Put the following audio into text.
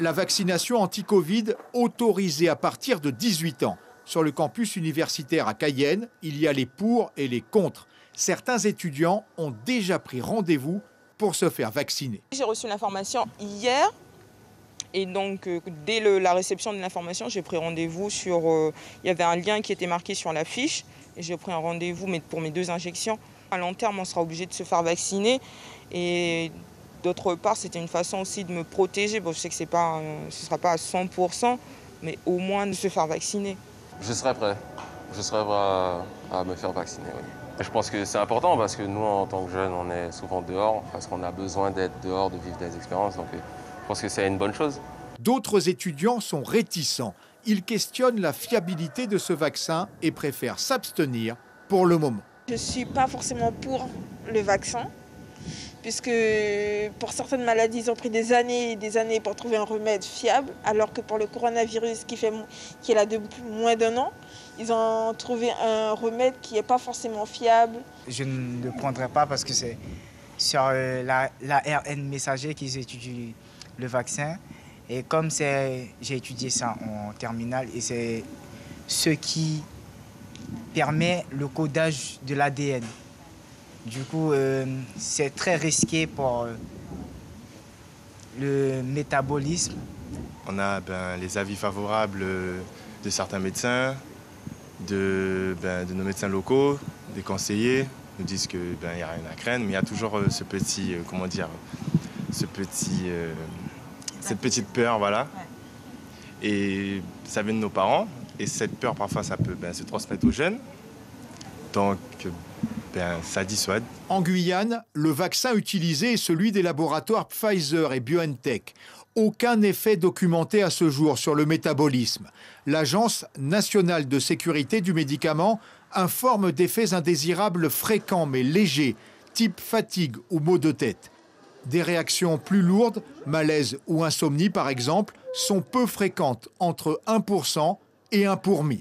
La vaccination anti-Covid autorisée à partir de 18 ans. Sur le campus universitaire à Cayenne, il y a les pour et les contre. Certains étudiants ont déjà pris rendez-vous pour se faire vacciner. J'ai reçu l'information hier et donc dès la réception de l'information, j'ai pris rendez-vous sur... il y avait un lien qui était marqué sur la fiche et j'ai pris un rendez-vous pour mes 2 injections. À long terme, on sera obligé de se faire vacciner et d'autre part, c'était une façon aussi de me protéger. Bon, je sais que ce ne sera pas à 100%, mais au moins de se faire vacciner. Je serai prêt. Je serai prêt à me faire vacciner, oui. Je pense que c'est important parce que nous, en tant que jeunes, on est souvent dehors parce qu'on a besoin d'être dehors, de vivre des expériences. Donc je pense que c'est une bonne chose. D'autres étudiants sont réticents. Ils questionnent la fiabilité de ce vaccin et préfèrent s'abstenir pour le moment. Je ne suis pas forcément pour le vaccin, puisque pour certaines maladies, ils ont pris des années et des années pour trouver un remède fiable, alors que pour le coronavirus qui est là depuis moins d'1 an, ils ont trouvé un remède qui n'est pas forcément fiable. Je ne le prendrai pas parce que c'est sur l'ARN messager qu'ils étudient le vaccin. Et comme j'ai étudié ça en terminale, et c'est ce qui permet le codage de l'ADN. Du coup, c'est très risqué pour le métabolisme. On a les avis favorables de certains médecins, de nos médecins locaux, des conseillers. Ils nous disent qu'il n'y a rien à craindre, mais il y a toujours ce petit, cette petite peur, voilà. Et ça vient de nos parents, et cette peur, parfois, ça peut se transmettre aux jeunes. Donc, ça dissuade. En Guyane, le vaccin utilisé est celui des laboratoires Pfizer et BioNTech. Aucun effet documenté à ce jour sur le métabolisme. L'Agence nationale de sécurité du médicament informe d'effets indésirables fréquents mais légers, type fatigue ou maux de tête. Des réactions plus lourdes, malaise ou insomnie par exemple, sont peu fréquentes, entre 1% et 1 pour 1000.